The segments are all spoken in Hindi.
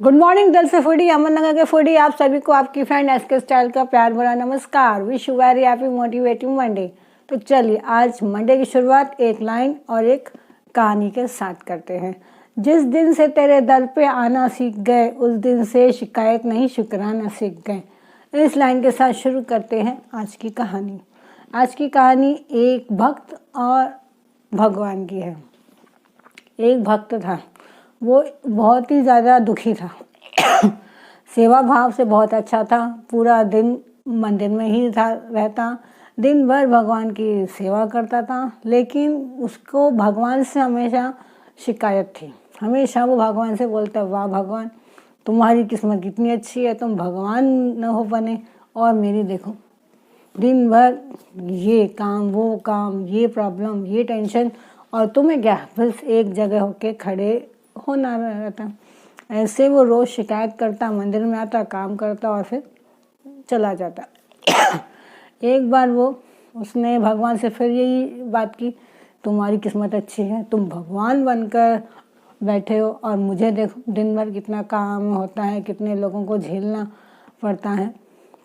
गुड मॉर्निंग दिल से फूडी, अमन नगर के फूडी। आप सभी को आपकी फ्रेंड एसके स्टाइल का प्यार भरा नमस्कार। Wish you very happy motivating Monday. तो चलिए आज मंडे की शुरुआत एक लाइन और एक कहानी के साथ करते हैं। जिस दिन से तेरे दर पे आना सीख गए उस दिन से शिकायत नहीं शुक्राना सीख गए। इस लाइन के साथ शुरू करते हैं आज की कहानी। आज की कहानी एक भक्त और भगवान की है। एक भक्त था, वो बहुत ही ज़्यादा दुखी था। सेवा भाव से बहुत अच्छा था, पूरा दिन मंदिर में ही था रहता, दिन भर भगवान की सेवा करता था। लेकिन उसको भगवान से हमेशा शिकायत थी। हमेशा वो भगवान से बोलता, वाह भगवान तुम्हारी किस्मत कितनी अच्छी है, तुम भगवान न हो बने और मेरी देखो दिन भर ये काम वो काम, ये प्रॉब्लम ये टेंशन, और तुम्हें क्या बस एक जगह होके खड़े होना रहता। ऐसे वो रोज़ शिकायत करता, मंदिर में आता, काम करता और फिर चला जाता। एक बार उसने भगवान से फिर यही बात की, तुम्हारी किस्मत अच्छी है, तुम भगवान बनकर बैठे हो और मुझे देखो दिन भर कितना काम होता है, कितने लोगों को झेलना पड़ता है।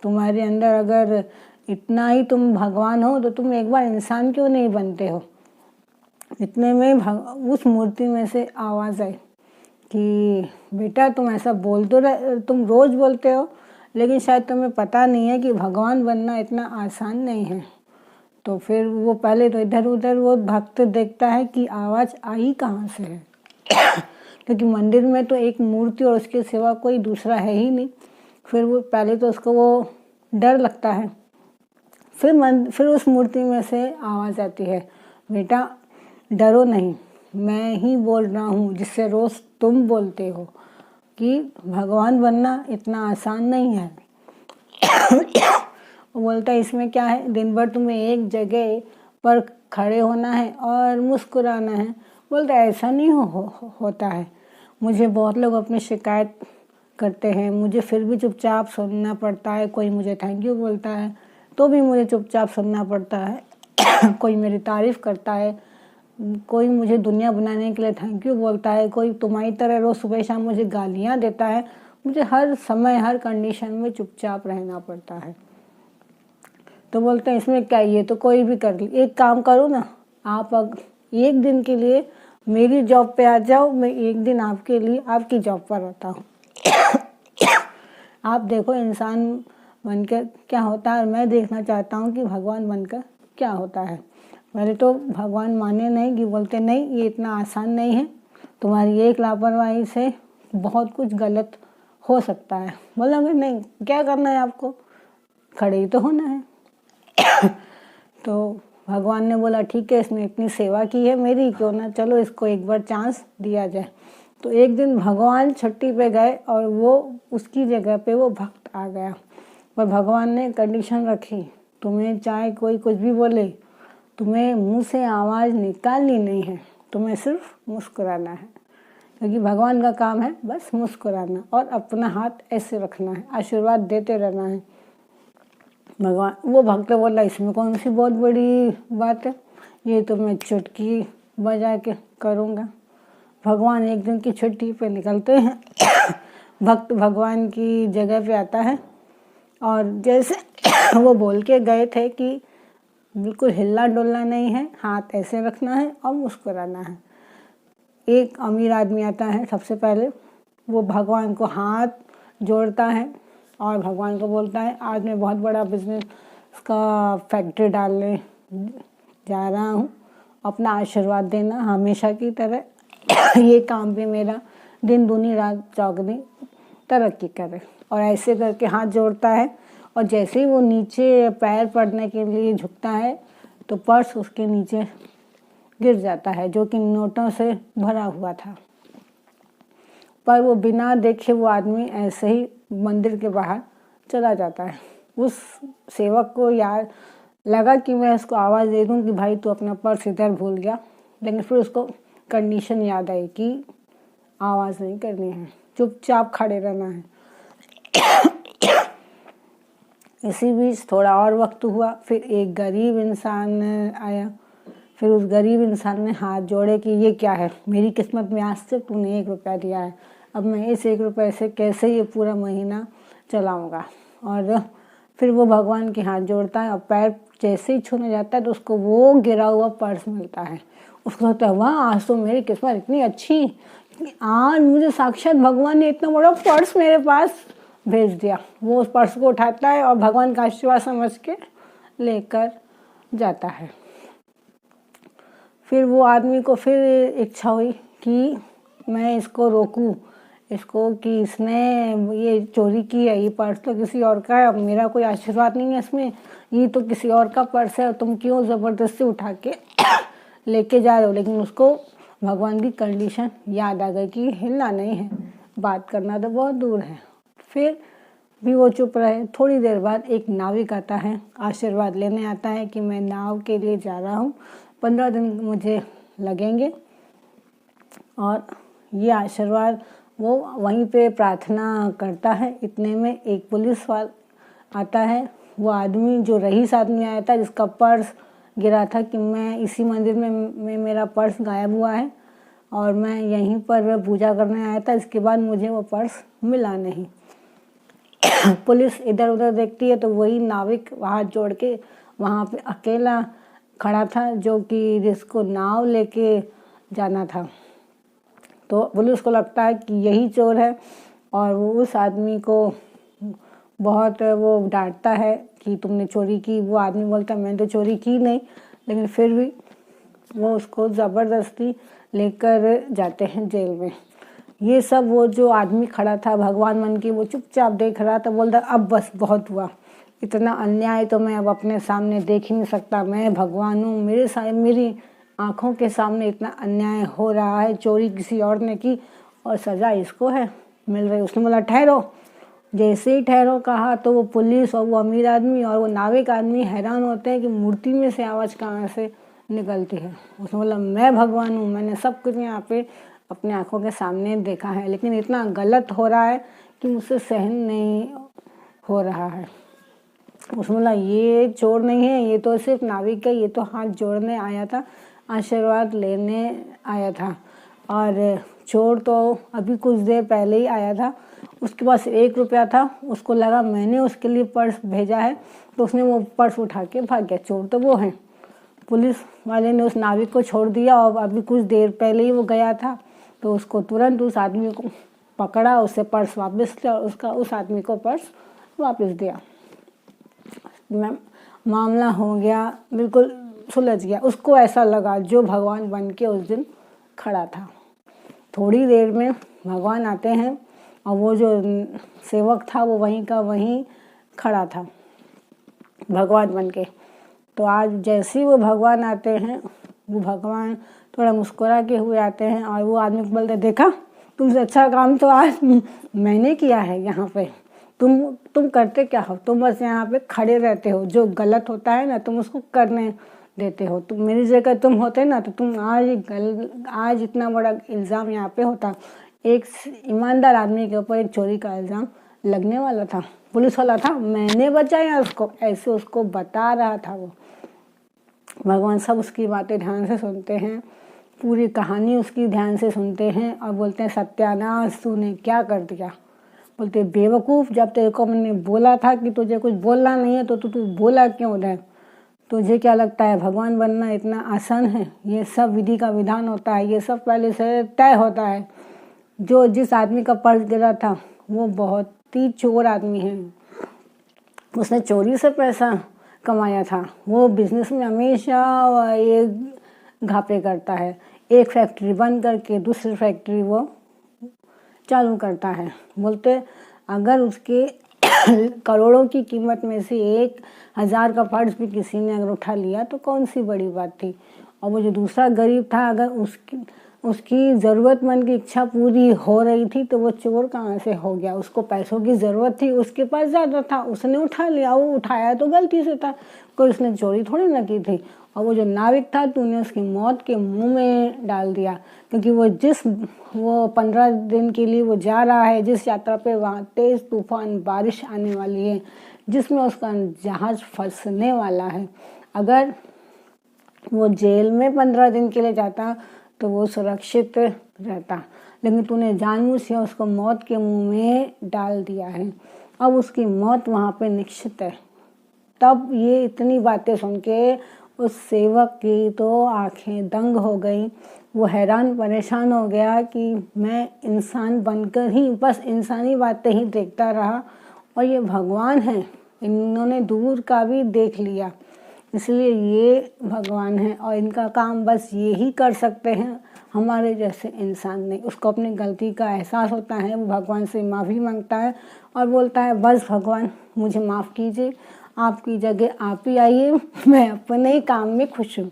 तुम्हारे अंदर अगर इतना ही तुम भगवान हो तो तुम एक बार इंसान क्यों नहीं बनते हो। इतने में उस मूर्ति में से आवाज़ आई कि बेटा तुम ऐसा बोल तो तुम रोज़ बोलते हो, लेकिन शायद तुम्हें पता नहीं है कि भगवान बनना इतना आसान नहीं है। तो फिर वो पहले तो इधर उधर वो भक्त देखता है कि आवाज़ आई कहाँ से है, क्योंकि मंदिर में तो एक मूर्ति और उसके सिवा कोई दूसरा है ही नहीं। फिर वो पहले तो उसको वो डर लगता है। फिर उस मूर्ति में से आवाज़ आती है, बेटा डरो नहीं, मैं ही बोल रहा हूँ जिससे रोज़ तुम बोलते हो कि भगवान बनना इतना आसान नहीं है। वो बोलता है इसमें क्या है, दिन भर तुम्हें एक जगह पर खड़े होना है और मुस्कुराना है। बोलता है ऐसा नहीं होता है, मुझे बहुत लोग अपनी शिकायत करते हैं, मुझे फिर भी चुपचाप सुनना पड़ता है। कोई मुझे थैंक यू बोलता है तो भी मुझे चुपचाप सुनना पड़ता है। कोई मेरी तारीफ़ करता है, कोई मुझे दुनिया बनाने के लिए थैंक यू बोलता है, कोई तुम्हारी तरह रोज़ सुबह शाम मुझे गालियाँ देता है। मुझे हर समय हर कंडीशन में चुपचाप रहना पड़ता है। तो बोलते हैं इसमें क्या, ये तो कोई भी कर ले। एक काम करो ना, आप एक दिन के लिए मेरी जॉब पे आ जाओ, मैं एक दिन आपके लिए आपकी जॉब पर रहता हूँ। आप देखो इंसान बनकर क्या होता है और मैं देखना चाहता हूँ कि भगवान बनकर क्या होता है। पहले तो भगवान माने नहीं, कि बोलते नहीं ये इतना आसान नहीं है, तुम्हारी एक लापरवाही से बहुत कुछ गलत हो सकता है। बोलोगे नहीं क्या करना है आपको, खड़े ही तो होना है। तो भगवान ने बोला ठीक है, इसने इतनी सेवा की है मेरी, क्यों ना चलो इसको एक बार चांस दिया जाए। तो एक दिन भगवान छुट्टी पे गए और वो उसकी जगह पे वो भक्त आ गया। पर भगवान ने कंडीशन रखी, तुम्हें चाहे कोई कुछ भी बोले, तुम्हें मुंह से आवाज़ निकालनी नहीं है, तुम्हें सिर्फ मुस्कुराना है। क्योंकि भगवान का काम है बस मुस्कुराना और अपना हाथ ऐसे रखना है, आशीर्वाद देते रहना है। भगवान वो भक्त बोला इसमें कौन सी बहुत बड़ी बात है, ये तो मैं चुटकी बजा के करूँगा। भगवान एक दिन की छुट्टी पे निकलते हैं। भक्त भगवान की जगह पे आता है और जैसे वो बोल के गए थे कि बिल्कुल हिलना डुलना नहीं है, हाथ ऐसे रखना है और मुस्कुराना है। एक अमीर आदमी आता है, सबसे पहले वो भगवान को हाथ जोड़ता है और भगवान को बोलता है आज मैं बहुत बड़ा बिजनेस का फैक्ट्री डालने जा रहा हूँ, अपना आशीर्वाद देना हमेशा की तरह। ये काम भी मेरा दिन दूनी रात चौगनी तरक्की करे। और ऐसे करके हाथ जोड़ता है और जैसे ही वो नीचे पैर पड़ने के लिए झुकता है तो पर्स उसके नीचे गिर जाता है, जो कि नोटों से भरा हुआ था। पर वो बिना देखे वो आदमी ऐसे ही मंदिर के बाहर चला जाता है। उस सेवक को याद लगा कि मैं उसको आवाज़ दे दूं कि भाई तू अपना पर्स इधर भूल गया, लेकिन फिर उसको कंडीशन याद आई कि आवाज़ नहीं करनी है, चुपचाप खड़े रहना है। इसी बीच थोड़ा और वक्त हुआ, फिर एक गरीब इंसान आया। फिर उस गरीब इंसान ने हाथ जोड़े कि ये क्या है, मेरी किस्मत में आज से तूने 1 रुपया दिया है, अब मैं इस 1 रुपये से कैसे ये पूरा महीना चलाऊँगा। और फिर वो भगवान के हाथ जोड़ता है और पैर जैसे ही छूने जाता है तो उसको वो गिरा हुआ पर्स मिलता है। उसको लगता है वाह, आज तो मेरी किस्मत इतनी अच्छी, आज मुझे साक्षात भगवान ने इतना बड़ा पर्स मेरे पास भेज दिया। वो उस पर्स को उठाता है और भगवान का आशीर्वाद समझ के लेकर जाता है। फिर वो आदमी को फिर इच्छा हुई कि मैं इसको रोकूं, इसको कि इसने ये चोरी की है, ये पर्स तो किसी और का है, अब मेरा कोई आशीर्वाद नहीं है इसमें, ये तो किसी और का पर्स है और तुम क्यों ज़बरदस्ती उठा के लेके जा रहे हो। लेकिन उसको भगवान की कंडीशन याद आ गई कि हिलना नहीं है, बात करना तो बहुत दूर है। फिर भी वो चुप रहे। थोड़ी देर बाद एक नाविक आता है, आशीर्वाद लेने आता है कि मैं नाव के लिए जा रहा हूँ, 15 दिन मुझे लगेंगे। और ये आशीर्वाद वो वहीं पे प्रार्थना करता है। इतने में एक पुलिस वाला आता है। वो आदमी जो रईस आदमी आया था जिसका पर्स गिरा था कि मैं इसी मंदिर में मेरा पर्स गायब हुआ है और मैं यहीं पर पूजा करने आया था, इसके बाद मुझे वो पर्स मिला नहीं। पुलिस इधर उधर देखती है तो वही नाविक हाथ जोड़ के वहाँ पे अकेला खड़ा था जो कि जिसको नाव लेके जाना था। तो पुलिस को लगता है कि यही चोर है और वो उस आदमी को बहुत वो डांटता है कि तुमने चोरी की। वो आदमी बोलता है मैंने तो चोरी की नहीं, लेकिन फिर भी वो उसको ज़बरदस्ती लेकर जाते हैं जेल में। ये सब वो जो आदमी खड़ा था भगवान मन की, वो चुपचाप देख रहा था। बोलता अब बस बहुत हुआ, इतना अन्याय तो मैं अब अपने सामने देख ही नहीं सकता। मैं भगवान हूँ, मेरी आँखों के सामने इतना अन्याय हो रहा है, चोरी किसी और ने की और सज़ा इसको है मिल रही। उसने बोला ठहरो। जैसे ही ठहरो कहा तो वो पुलिस और वो अमीर आदमी और वो नाविक आदमी हैरान होते हैं कि मूर्ति में से आवाज़ कहाँ से निकलती है। उसने बोला मैं भगवान हूँ, मैंने सब कुछ यहाँ पे अपने आँखों के सामने देखा है, लेकिन इतना गलत हो रहा है कि मुझसे सहन नहीं हो रहा है। उसने बोला ये चोर नहीं है, ये तो सिर्फ नाविक है, ये तो हाथ जोड़ने आया था, आशीर्वाद लेने आया था। और चोर तो अभी कुछ देर पहले ही आया था, उसके पास 1 रुपया था, उसको लगा मैंने उसके लिए पर्स भेजा है तो उसने वो पर्स उठा के भाग गया। चोर तो वो है। पुलिस वाले ने उस नाविक को छोड़ दिया और अभी कुछ देर पहले ही वो गया था तो उसको तुरंत उस आदमी को पकड़ा, उससे पर्स वापस लिया और उसका उस आदमी को पर्स वापस दिया। मामला हो गया, बिल्कुल सुलझ गया। उसको ऐसा लगा जो भगवान बन के उस दिन खड़ा था। थोड़ी देर में भगवान आते हैं और वो जो सेवक था वो वहीं का वहीं खड़ा था भगवान बन के। तो आज जैसे ही वो भगवान आते हैं, वो भगवान थोड़ा मुस्कुरा के हुए आते हैं और वो आदमी को बोलते देखा तुमसे अच्छा काम तो आज मैंने किया है यहाँ पे। तुम करते क्या हो? तुम बस यहाँ पे खड़े रहते हो, जो गलत होता है ना तुम उसको करने देते हो। तुम मेरी जगह तुम होते ना तो तुम आज इतना बड़ा इल्ज़ाम यहाँ पे होता। एक ईमानदार आदमी के ऊपर एक चोरी का इल्ज़ाम लगने वाला था। पुलिस वाला था, मैंने बचाया उसको, ऐसे उसको बता रहा था वो। भगवान सब उसकी बातें ध्यान से सुनते हैं, पूरी कहानी उसकी ध्यान से सुनते हैं और बोलते हैं सत्यानाश तूने क्या कर दिया। बोलते बेवकूफ़, जब तेरे को मैंने बोला था कि तुझे कुछ बोलना नहीं है तो तू बोला क्यों उधर? तुझे क्या लगता है भगवान बनना इतना आसान है? ये सब विधि का विधान होता है, ये सब पहले से तय होता है। जो जिस आदमी का पर्स गिरा था वो बहुत ही चोर आदमी है, उसने चोरी से पैसा कमाया था। वो बिजनेस में हमेशा ये घापले करता है। एक फैक्ट्री बंद करके दूसरी फैक्ट्री वो चालू करता है। बोलते अगर उसके करोड़ों की कीमत में से 1,000 का पर्स भी किसी ने अगर उठा लिया तो कौन सी बड़ी बात थी। और वो जो दूसरा गरीब था, अगर उसकी ज़रूरतमंद की इच्छा पूरी हो रही थी तो वो चोर कहाँ से हो गया? उसको पैसों की ज़रूरत थी, उसके पास ज़्यादा था, उसने उठा लिया। वो उठाया तो गलती से था, कोई उसने चोरी थोड़ी ना की थी। और वो जो नाविक था तूने उसकी मौत के मुंह में डाल दिया, क्योंकि वो 15 दिन के लिए वो जा रहा है जिस यात्रा पे, वहाँ तेज़ तूफान बारिश आने वाली है जिसमें उसका जहाज़ फंसने वाला है। अगर वो जेल में 15 दिन के लिए जाता तो वो सुरक्षित रहता, लेकिन तूने जानबूझ के उसको मौत के मुंह में डाल दिया है। अब उसकी मौत वहाँ पे निश्चित है। तब ये इतनी बातें सुन के उस सेवक की तो आंखें दंग हो गई। वो हैरान परेशान हो गया कि मैं इंसान बनकर ही बस इंसानी बातें ही देखता रहा और ये भगवान हैं, इन्होंने दूर का भी देख लिया, इसलिए ये भगवान हैं और इनका काम बस ये ही कर सकते हैं, हमारे जैसे इंसान नहीं। उसको अपनी गलती का एहसास होता है, वो भगवान से माफ़ी मांगता है और बोलता है बस भगवान मुझे माफ़ कीजिए, आपकी जगह आप ही आइए, मैं अपने ही काम में खुश हूँ।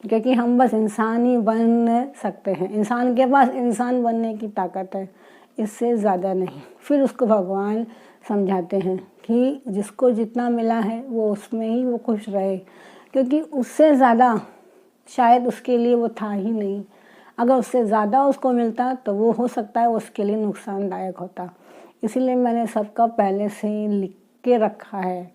क्योंकि हम बस इंसान ही बन सकते हैं, इंसान के पास इंसान बनने की ताकत है, इससे ज़्यादा नहीं। फिर उसको भगवान समझाते हैं कि जिसको जितना मिला है वो उसमें ही वो खुश रहे, क्योंकि उससे ज़्यादा शायद उसके लिए वो था ही नहीं। अगर उससे ज़्यादा उसको मिलता तो वो हो सकता है उसके लिए नुकसानदायक होता। इसीलिए मैंने सबका पहले से लिख के रखा है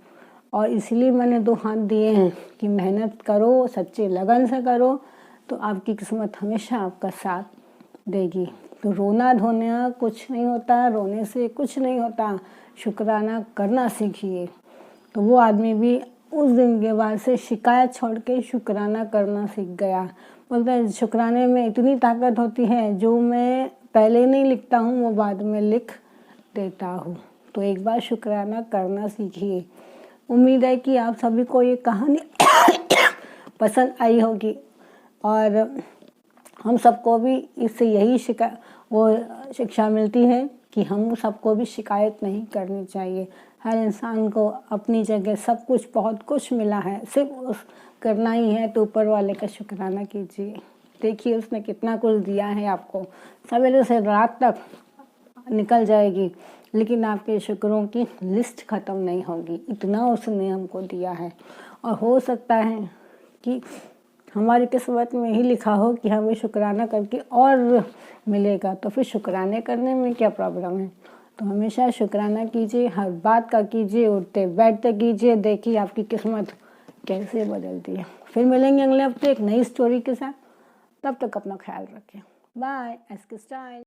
और इसीलिए मैंने 2 हाथ दिए हैं कि मेहनत करो, सच्चे लगन से करो तो आपकी किस्मत हमेशा आपका साथ देगी। तो रोना धोना कुछ नहीं होता, रोने से कुछ नहीं होता, शुक्राना करना सीखिए। तो वो आदमी भी उस दिन के बाद से शिकायत छोड़ के शुक्राना करना सीख गया। बोलते हैं शुक्राने में इतनी ताकत होती है, जो मैं पहले नहीं लिखता हूँ वो बाद में लिख देता हूँ। तो एक बार शुक्राना करना सीखिए। उम्मीद है कि आप सभी को ये कहानी पसंद आई होगी और हम सबको भी इससे यही शिक्षा मिलती है कि हम सबको भी शिकायत नहीं करनी चाहिए। हर इंसान को अपनी जगह सब कुछ बहुत कुछ मिला है, सिर्फ उस करना ही है तो ऊपर वाले का शुक्राना कीजिए। देखिए उसने कितना कुछ दिया है आपको, सवेरे से रात तक निकल जाएगी लेकिन आपके शुक्रों की लिस्ट ख़त्म नहीं होगी, इतना उसने हमको दिया है। और हो सकता है कि हमारी किस्मत में ही लिखा हो कि हमें शुक्राना करके और मिलेगा, तो फिर शुक्राने करने में क्या प्रॉब्लम है। तो हमेशा शुक्राना कीजिए, हर बात का कीजिए, उठते बैठते कीजिए, देखिए आपकी किस्मत कैसे बदलती है। फिर मिलेंगे अगले हफ्ते एक नई स्टोरी के साथ, तब तक अपना ख्याल रखें। बाय। SK style.